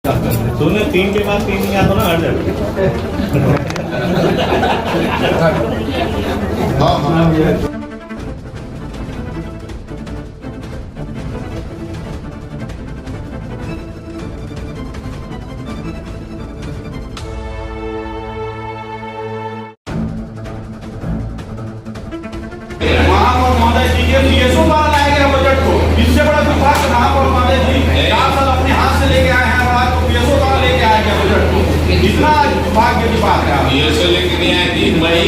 तुमने 3 के बाद 3 या तो ना हट जाए। हाँ हाँ महोदय जी के बीएसओ द्वारा लाए गए बजट को इससे बड़ा विभाग महापौर महोदय जी आप सब अपने हाथ से लेके आए हैं और आज तो बीएसओ द्वारा लेके आए हैं बजट को इतना दुर्भाग्य की बात है। बीएसओ लेके नहीं आए 3 मई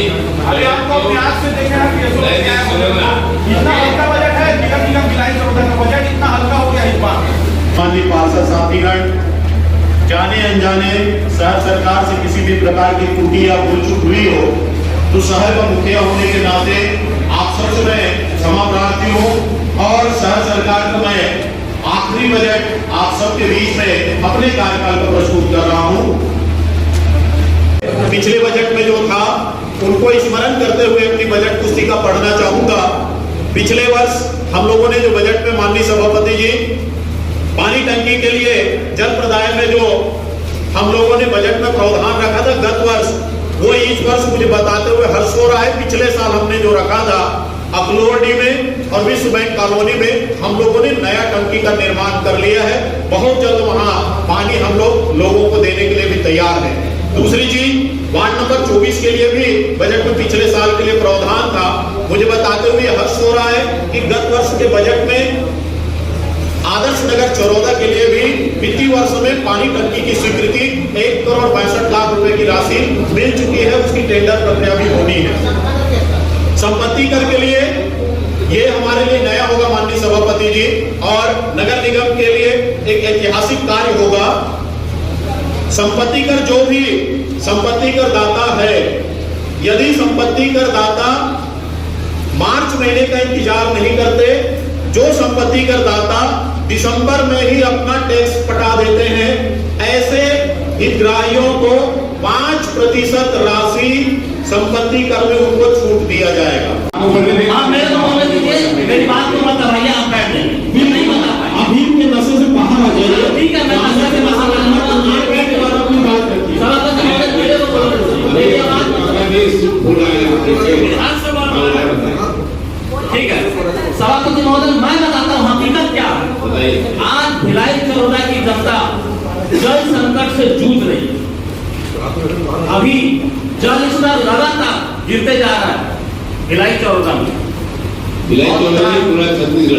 अरे आपको अपने हाथ से देखे हैं बीएसओ लेके आए इतना हल्का बजट है निगम भिलाई चौदह का बजट इतना हल्का हो गया इस बार। माननीय पार्षद साथीगण जाने अनजाने शहर सरकार से किसी भी प्रकार की त्रुटि या भूल चूक हुई हो तो शहर का मुखिया होने के नाते आप सबसे मैं क्षमा प्रार्थी हूँ और शहर सरकार को मैं आखिरी बजट आप सबके बीच में अपने कार्यकाल को प्रस्तुत कर रहा हूँ। पिछले बजट में जो था उनको स्मरण करते हुए अपनी बजट पुस्तिका पढ़ना चाहूंगा। पिछले वर्ष हम लोगों ने जो बजट में माननीय सभापति जी पानी टंकी के लिए जल प्रदाय में जो हम लोगों ने बजट में प्रावधान रखा था गत वर्ष वो इस वर्ष मुझे बताते हुए हर्ष हो रहा है। पिछले साल हमने जो रखा था अकलोरडी में और विश्व बैंक कॉलोनी में हम लोगों ने नया टंकी का निर्माण कर लिया है। बहुत जल्द वहां पानी हम लोगों को देने के लिए भी तैयार है। दूसरी चीज वार्ड नंबर 24 के लिए भी बजट में पिछले साल के लिए प्रावधान था। मुझे बताते हुए हर्ष हो रहा है कि गत वर्ष के बजट में आदर्श नगर चरौदा के लिए भी वित्तीय वर्ष में पानी टंकी की स्वीकृति 1 करोड़ 62 लाख रुपए की राशि मिल चुकी है। उसकी टेंडर प्रक्रिया भी होनी है। संपत्ति कर के लिए ये हमारे लिए नया होगा माननीय सभापति जी और नगर निगम के लिए एक ऐतिहासिक कार्य होगा। संपत्ति कर जो भी संपत्ति कर दाता है यदि संपत्ति कर दाता मार्च महीने का इंतजार नहीं करते जो संपत्ति कर दाता दिसंबर में ही अपना टैक्स पटा देते हैं ऐसे हितग्राहियों को 5% राशि संपत्ति कर में उनको छूट दिया जाएगा। मेरी बात को मत दबाइए आप बैठ जाइए नहीं बता पाए अभी के नशे से बाहर आ जाइए। ठीक है मैं नशे से बाहर अपनी बात रखिए। ठीक है सभापति महोदय मैं बताता हूँ हकीकत क्या है। आज भिलाई चरौदा की जनता जल संकट से जूझ रही है। अभी जल स्तर लगातार गिरते जा रहा है भिलाई चरौदा में।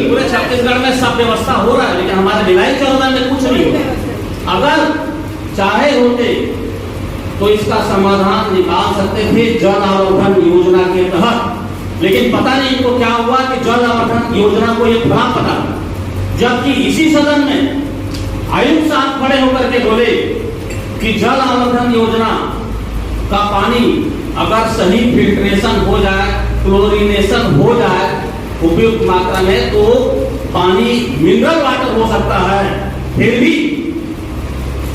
पूरे छत्तीसगढ़ में सब व्यवस्था हो रहा है लेकिन हमारे भिलाई चरौदा में कुछ नहीं हो रहा। अगर चाहे होते तो इसका समाधान निकाल सकते थे जल आवर्धन योजना के तहत। लेकिन पता नहीं इनको क्या हुआ कि जल आवर्धन योजना को ये फला पता जबकि इसी सदन में आयुक्त साहब खड़े होकर के बोले कि जल आवर्धन योजना का पानी अगर सही फिल्ट्रेशन हो जाए क्लोरीनेशन हो जाए उपयुक्त मात्रा में तो पानी मिनरल वाटर हो सकता है। फिर भी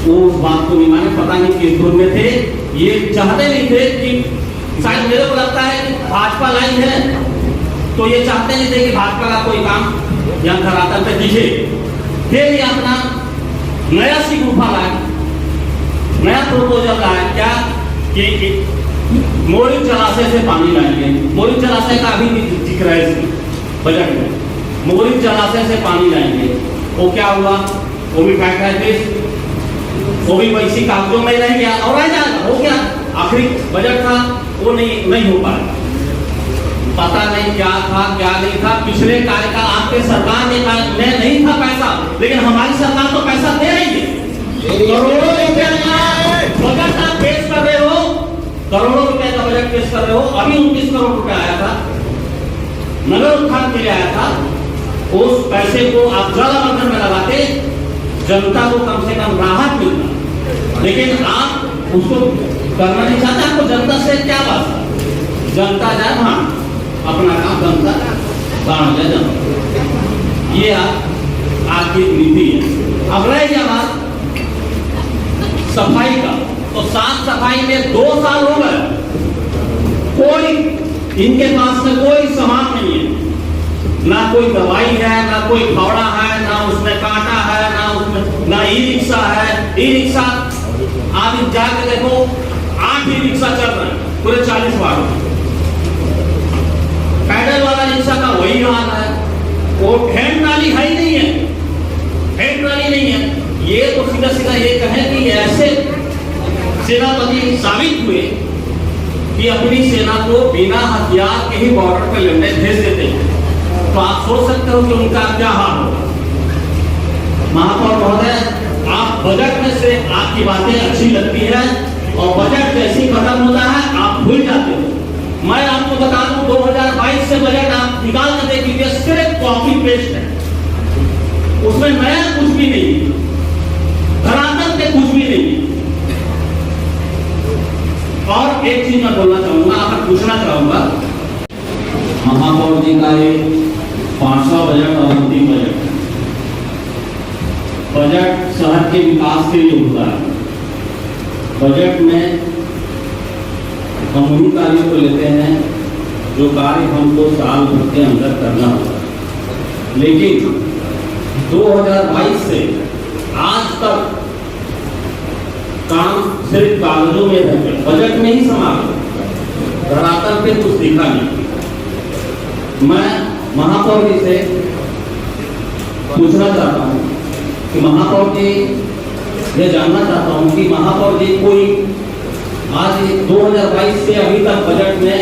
वो उस बात को नहीं माने। पता नहीं किस धुन में थे ये चाहते नहीं थे कि शायद मेरे को लगता है कि भाजपा लाइन है तो ये चाहते नहीं थे कि भाजपा का कोई काम यहाँ धरातल पे दिखे। फिर ये अपना नया सी गुफा लाए नया प्रपोजल लाए क्या कि मोरिंग जलाशय से पानी लाएंगे। मोरिंग जलाशय का अभी दिख रहा है इसमें बजट में मोरिंग जलाशय से पानी लाएंगे। वो क्या हुआ वो भी बैठ रहे थे वो भी वैसी कागजों में रह गया और रह जाएगा हो गया। आखिरी बजट था वो नहीं हो पाया। पता नहीं क्या था क्या नहीं था। पिछले कार्यकाल आपके सरकार ने नहीं था पैसा लेकिन हमारी सरकार तो पैसा दे रही है। करोड़ों रुपए बजट आप पेश कर रहे हो करोड़ों रुपए का बजट पेश कर रहे हो। अभी 29 करोड़ रुपए आया था नगर उत्थान के लिए आया था। उस पैसे को आप जल आवर्धन में लगाते जनता को कम से कम राहत मिलता लेकिन आप उसको करना नहीं चाहते। आपको जनता से क्या बात जनता जाए वहां अपना काम जनता काम जाए जनता ये आपकी नीति है। अब रह गया बात सफाई का तो साफ सफाई में 2 साल हो गए कोई इनके पास में कोई सामान नहीं है। ना कोई दवाई है, ना कोई फावड़ा है, ना उसमें कांटा है, ना ई रिक्शा है। ई रिक्शा आप जाके देखो 8 ई रिक्शा चल रहे हैं पूरे 40 वार्ड में। पैदल वाला रिक्शा का वही हाल है, वो हैंड ट्राली है ही नहीं है, हैंड ट्राली नहीं है। ये तो सीधा सीधा ये कहें कि ऐसे सेनापति साबित हुए कि अपनी सेना को बिना हथियार के ही बॉर्डर पर लड़ने भेज देते हैं। तो आप सोच सकते हो कि उनका क्या हाल होगा। महापौर महोदय, आप बजट में से आपकी बातें अच्छी लगती है और बजट जैसे ही खत्म होता है आप भूल जाते हो। मैं आपको बता दूं 2022 से बजट आप निकाल कर देख लीजिए, सिर्फ कॉपी पेस्ट है, उसमें नया कुछ भी नहीं, धरातल पे कुछ भी नहीं। और एक चीज मैं बोलना चाहूंगा, आपसे पूछना चाहूंगा, महापौर जी का ये 5वां बजट और अंतिम बजट शहर के विकास के लिए होता है। बजट में हम उन्हीं कार्यों को लेते हैं जो कार्य हमको साल भर के अंदर करना होता है, लेकिन 2022 से आज तक काम सिर्फ कागजों में रह गए, बजट में ही समा गए, धरातल पे कुछ दिखा नहीं। मैं महापौर जी से पूछना चाहता हूँ कि महापौर जी, ये जानना चाहता हूँ कि महापौर जी कोई आज 2022 से अभी तक बजट में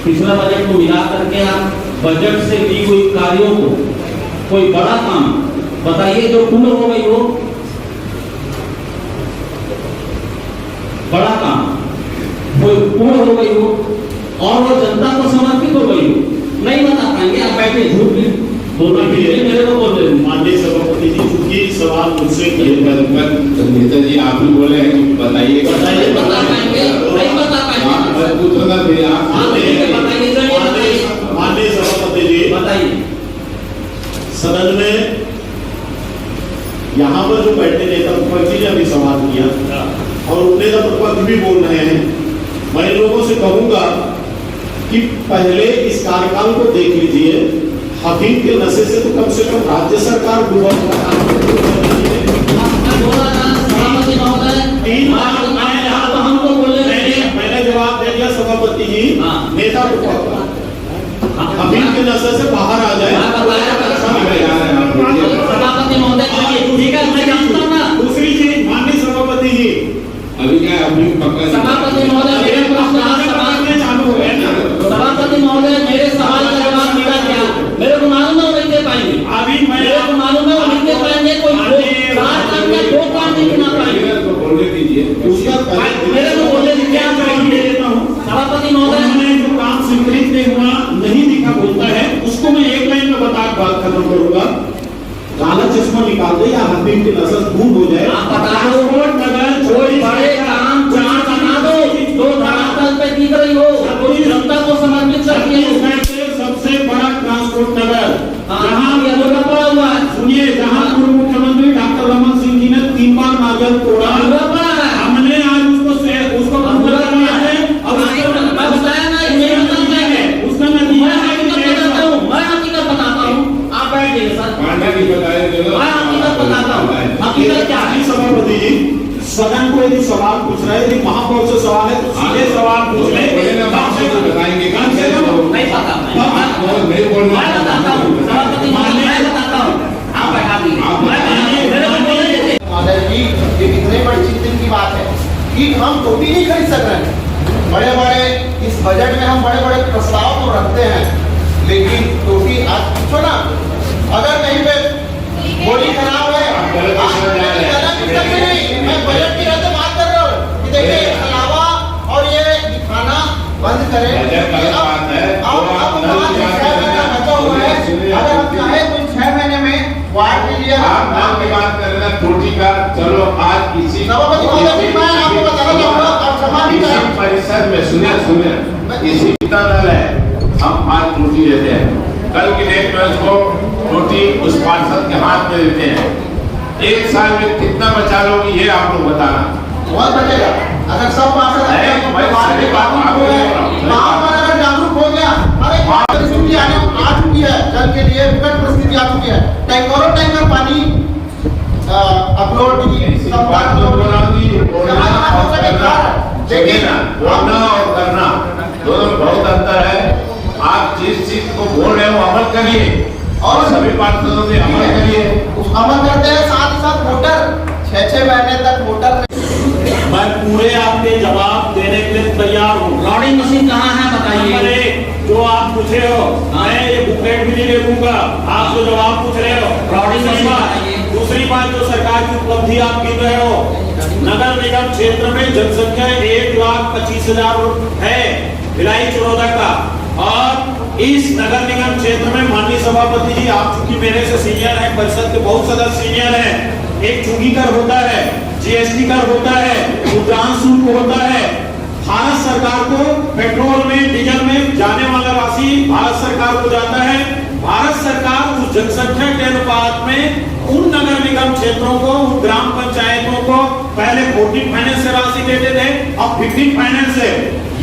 पिछला बजट को मिला करके आप बजट से की हुई कार्यों को कोई बड़ा काम बताइए जो पूर्ण हो गई हो, बड़ा काम कोई पूर्ण हो गई हो और वो जनता को समर्पित हो गई हो। नहीं बता पाएंगे, आप बैठे झूठ भी बोलना भी मेरे को बोल रहे। माननीय सभापति जी, चूंकि सवाल मुझसे किए नेता जी आप भी बोले हैं कि बताइए, बता पाएंगे, नहीं बता पाएंगे, पूछो ना फिर आप माननीय सभापति जी बताइए। सदन में यहाँ पर जो बैठे नेता प्रतिपक्ष जी ने अभी सवाल किया और नेता प्रतिपक्ष भी बोल रहे हैं, मैं लोगों से कहूंगा कि पहले इस कार्यकाल को देख लीजिए। अफीम के नशे से तो कम राज्य सरकार मैंने जवाब दे दिया सभापति जी, नेता अफीम के नशे से बाहर आ जाए। सभापति महोदय ठीक है, मैं जानता हूं ना। दूसरी चीज माननीय सभापति जी, अभी क्या अफीम पकड़ सभापति महोदय मेरे चालू हो गए ना। सभापति महोदय मेरे सवाल का जवाब मिला क्या? मेरे को मालूम है वो नहीं दे पाएंगे, अभी मेरे को मालूम है वो नहीं दे पाएंगे, कोई 4 काम या 2 काम नहीं गिना पाएंगे। बोलने दीजिए, मेरे को बोलने दीजिए, क्या दे देता हूँ सभापति महोदय। मैंने जो काम स्वीकृत नहीं हुआ, नहीं दिखा बोलता है, उसको मैं एक लाइन में बता बात खत्म करूंगा। काला चश्मा निकाल दे या हफीम की नजर दूर हो जाए। आप बता दो, कोई बड़े काम 4 बना दो जो धरातल पे दिख रही हो, कोई जनता को समर्पित करती है। सबसे बड़ा ट्रांसपोर्ट नगर जहाँ ये पड़ा हुआ है, सुनिए, जहाँ पूर्व मुख्यमंत्री डॉक्टर रमन सिंह जी ने 3 बार नारियल तोड़ा, हमने आज उसको पूरा किया है और बताया ना, ये है उसका नतीजा है कि मैं हकीकत बताता हूँ, आप बैठ जाइए सर, पांडे जी बताए, मैं हकीकत बताता हूँ। हकीकत क्या है? सभापति जी, सदन को यदि सवाल पूछ रहे, यदि महापौर से सवाल है तो सीधे सवाल पूछ ले। बताएंगे नहीं पता, नहीं बोलना, मैं बताता हूँ सभापति महोदय, मैं बताता हूँ, आप बैठा दीजिए। मेरे को बोलने दीजिए। महोदय जी, ये कितने बड़ी चिंता की बात है कि हम टोपी नहीं खरीद सक रहे हैं। बड़े बड़े इस बजट में हम बड़े बड़े प्रस्ताव तो रखते हैं, लेकिन टोपी आज पूछो ना, अगर कहीं पे बोली खराब है, मैं बजट की तरह से बात कर रहा हूँ कि देखिए अलावा और ये दिखाना बंद करें। अब 6 महीना बचा हुआ है, अगर हम चाहे तो 6 महीने में वार्ड के लिए आप नाम की बात कर रहे हैं टोटी का। चलो आज किसी सभापति महोदय, मैं आपको बताना चाहूंगा, आप क्षमा भी करें। परिषद में सुनिए इसी तरह है, हम आज टोटी देते हैं, कल की डेट में उसको टोटी उस पार्षद के हाथ में देते हैं। 1 साल में कितना बचा लोगे ये आप लोग बताना। बहुत बचेगा अगर सब पार्षद अगर जागरूक हो गया। अरे आ चुकी है जल के लिए विकट परिस्थिति आ चुकी है। टैंकरों टैंकर पानी अपलोड बात जो बोला जी लेकिन बोलना और करना दोनों में बहुत अंतर है। आप जिस चीज को बोल रहे हो अमल करिए और सभी पार्षदों से अमल करिए। अमल करते हैं, साथ ही साथ मोटर 6-6 महीने तक मोटर मैं पूरे आपके जवाब देने के लिए तैयार हूँ। रॉडिंग मशीन कहाँ है बताइए। अरे जो आप पूछे हो मैं ये बुकलेट भी नहीं दे दूंगा, आप जो जवाब पूछ रहे हो। रॉडिंग मशीन दूसरी बात जो सरकार की उपलब्धि आप गिन रहे हो, नगर निगम क्षेत्र में जनसंख्या 1,25,000 है भिलाई चुरौदा का, और इस नगर निगम क्षेत्र में माननीय सभापति जी आप चूंकि मेरे से सीनियर हैं, परिषद के बहुत सदस्य सीनियर हैं, एक चूंगी कर होता है, जीएसटी कर होता है, उद्यान शुल्क होता है। भारत सरकार को पेट्रोल में डीजल में जाने वाला राशि भारत सरकार को जाता है। भारत सरकार उस जनसंख्या के अनुपात में उन नगर निगम क्षेत्रों को, उन ग्राम पंचायतों को पहले 14 फाइनेंस से राशि देते थे, अब 15 फाइनेंस से।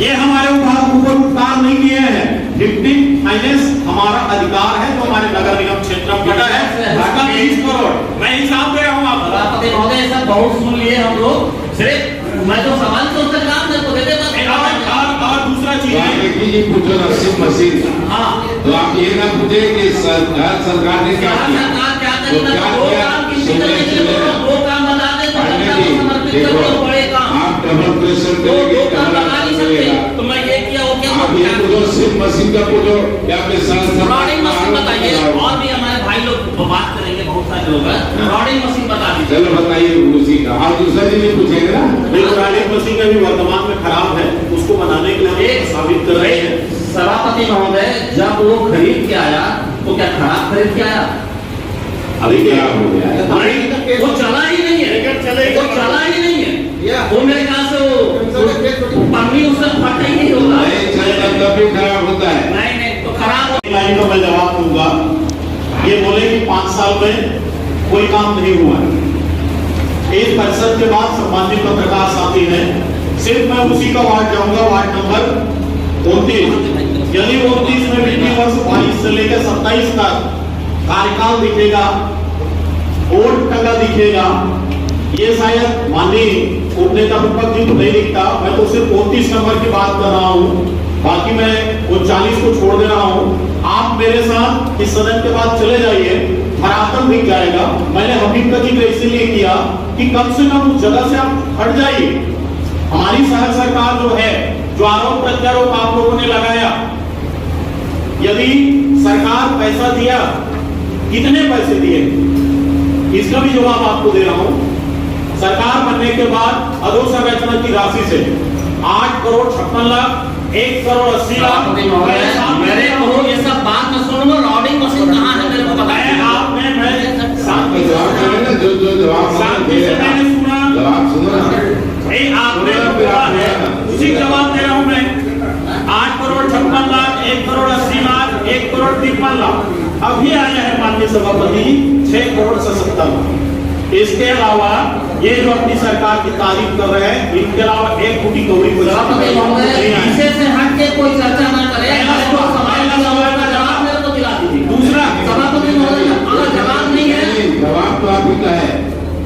ये हमारे ऊपर उपकार नहीं किए हैं। 15 फाइनेंस हमारा अधिकार है जो हमारे नगर निगम क्षेत्र में बटा है, रकम 20 करोड़। मैं हिसाब दे रहा हूँ आपको। सभापति महोदय सब बहुत सुन लिए हम लोग, सिर्फ मैं जो सवाल तो उसका जवाब मेरे को दे देगा। और दूसरा चीज है पूछो नरसिंह मशीन। हाँ तो आप ये ना पूछे कि सरकार ने क्या किया। सरकार क्या तो करेगी, क्या दो किया? काम की करने के लिए दो काम बता दें तो जनता को समर्पित कर दो बड़े काम। आप डबल प्रेशर दो करेंगे, काम डबल लगा नहीं प्रेशर सकते, करेगा। तो मैं ये किया वो क्या आप ये पूछो सिर्फ मशीन का पूछो या फिर रॉडिंग मशीन बताइए। और भी हमारे भाई लोग बात करेंगे, बहुत सारे लोग हैं, रॉडिंग मशीन बता दीजिए। चलो बताइए उसी का। आप दूसरा दिन नहीं पूछेंगे ना। रॉडिंग मशीन अभी वर्तमान में खराब है, उसको बनाने के लिए हम एक साबित कर रहे हैं। सभापति महोदय जब वो खरीद के आया तो क्या खराब खरीद के आया? अभी क्या हो गया है? वो चला ही नहीं है, वो चला ही नहीं है। वो मेरे ख्याल से वो पन्नी उससे फट ही नहीं होगा। नहीं चलता तब भी खराब होता है। नहीं तो खराब हो। लाइन का मैं जवाब दूंगा। ये बोले कि 5 साल में कोई काम नहीं हुआ है। एक परिषद के बाद सम्मानित पत्रकार साथी हैं, सिर्फ मैं उसी का वार्ड जाऊंगा, वार्ड नंबर 29। यदि 29 में विधि वर्ष 22 से लेकर 27 तक कार्यकाल दिखेगा, वोट टका दिखेगा, ये शायद माननीय उपनेता विपक्ष जी को नहीं दिखता। मैं तो सिर्फ 29 नंबर की बात कर रहा हूँ, बाकी मैं वो 40 को छोड़ दे रहा हूँ। आप मेरे साथ इस सदन के बाद चले जाइए, धरातल दिख जाएगा। मैंने हबीब का जिक्र इसीलिए किया कि कम से कम उस जगह से आप हट जाइए। हमारी शहर सरकार जो है, जो आरोप प्रत्यारोप आप लोगों ने लगाया, यदि सरकार पैसा दिया, कितने पैसे दिए, इसका भी जवाब आपको दे रहा हूं। सरकार बनने के बाद अधोसंरचना की राशि से 8 करोड़ 56 लाख, 1 करोड़ 80 लाख। मेरे को ये सब बात में सुन लो। रॉडिंग मशीन कहाँ है मेरे को बताया आपने, मैं आपका जवाब करें ना, जो जवाब शांति से मैंने सुना, जवाब सुनो ना। आपने बोला है, उसी जवाब दे रहा हूं मैं। 8 करोड़ 56 लाख, 1 करोड़ 80 लाख, 1 करोड़ 53 लाख। अभी आया है माननीय सभापति 6 करोड़ 77 लाख। इसके अलावा ये जो अपनी सरकार की तारीफ कर रहे हैं, इनके अलावा एक फुटी कौड़ी को सभापति महोदय विषय से हट के कोई चर्चा ना करें। सवाल का जवाब मेरे को दिला दीजिए। दूसरा सभापति महोदय अगर जवाब नहीं है, जवाब तो आप ही का है।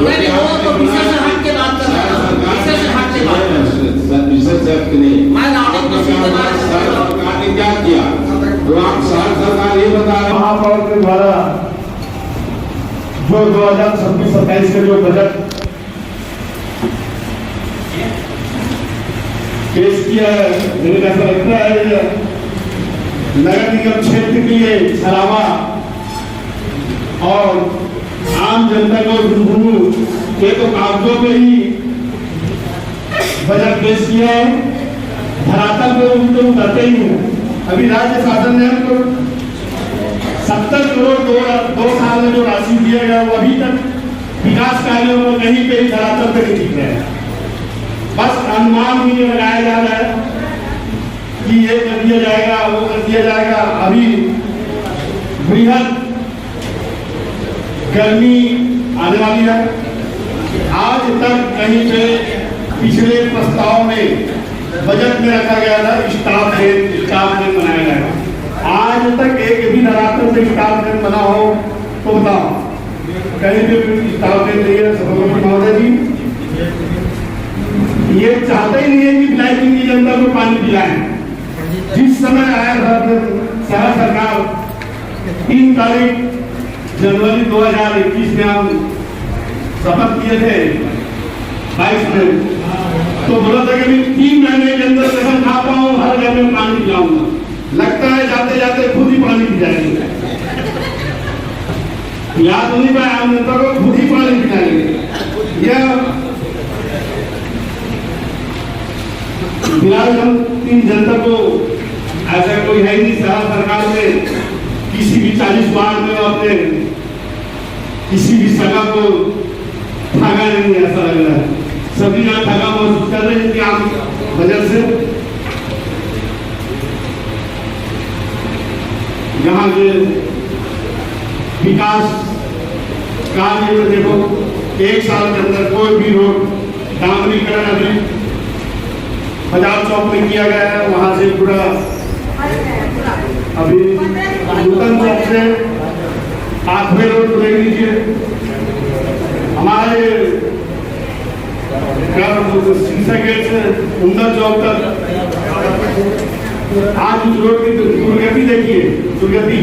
नहीं वो तो विषय से हट के बात कर रहा हूं, विषय से हट के बात कर रहा हूं। विषय से हट के नहीं। मैं रॉडिंग मशीन के बारे में सरकार ने क्या किया, तो आप सरकार ये बता रहे हैं। महापौर के द्वारा जो 2026-27 का जो बजट पेश किया है, मुझे ऐसा लगता है नगर निगम क्षेत्र के लिए छलावा और आम जनता को गुनगुनु के तो कागजों पे ही बजट पेश किया है, धरातल पे उनको उतरते ही हैं। अभी राज्य शासन ने हमको 70 करोड़ 2 साल में जो राशि दिया गया वो अभी तक विकास कार्यों में कहीं पे धरातल पे नहीं दिख रहे हैं। बस अनुमान ही लगाया जा रहा है कि ये कर दिया जाएगा, वो कर दिया जाएगा। अभी बृहद गर्मी आने वाली है। आज तक कहीं पे पिछले प्रस्ताव में बजट में रखा गया था स्टाफ डे बनाया गया। आज तक एक भी धरातल से स्टाफ ट्रेन बना हो तो बताओ, कहीं भी स्टाफ ट्रेन नहीं है सभापति महोदय जी। ये चाहते ही नहीं है कि भिलाई की जनता को पानी पिलाएं। जिस समय आया था शहर सरकार 3 तारीख जनवरी 2021 में हम शपथ किए थे 22 में, तो बोला था कि 3 महीने के अंदर कसम खाता हूँ हर घर में पानी पिलाऊंगा। लगता है जाते जाते खुद ही पानी पी जाएंगे। याद नहीं पाया हम जनता को खुद ही पानी पिलाएंगे। यह फिलहाल हम जनता को ऐसा कोई है नहीं शहर सरकार में किसी भी 40 वार्ड में अपने किसी भी सभा को ठगा नहीं, ऐसा लग रहा है सभी यहाँ ठगा महसूस कर रहे हैं कि आप वजह से यहाँ के विकास कार्य में देखो 1 साल के अंदर कोई भी रोड डामरीकरण अभी बाजार चौक में किया गया है, वहां से पूरा अभी नूतन चौक से 8वें रोड देख लीजिए। हमारे शीशा गेट से उमदा चौक तक आज उस रोड की दुर्गति देखिए, दुर्गति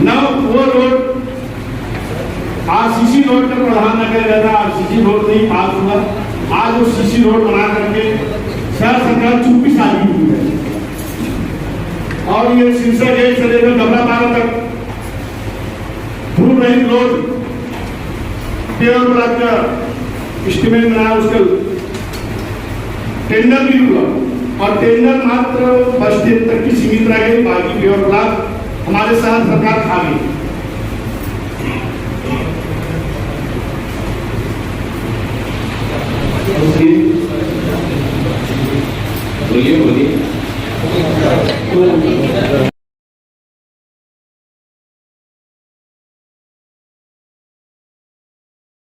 न वो रोड आरसीसी रोड का प्रधान नगर गया था, आरसीसी रोड नहीं पास हुआ। आज वो सीसी रोड बना करके शहर सरकार चुप्पी साधी हुई है। और ये शीशा गेट से लेकर डबरापारा तक धूल रहित रोड पेवर ब्लॉक का एस्टिमेट बनाया, उसका टेंडर भी हुआ और टेंडर मात्र बस स्टैंड तक की सीमित रह गई, बाकी पेवर ब्लॉक हमारे शहर सरकार खा गई। बोलिए बोलिए।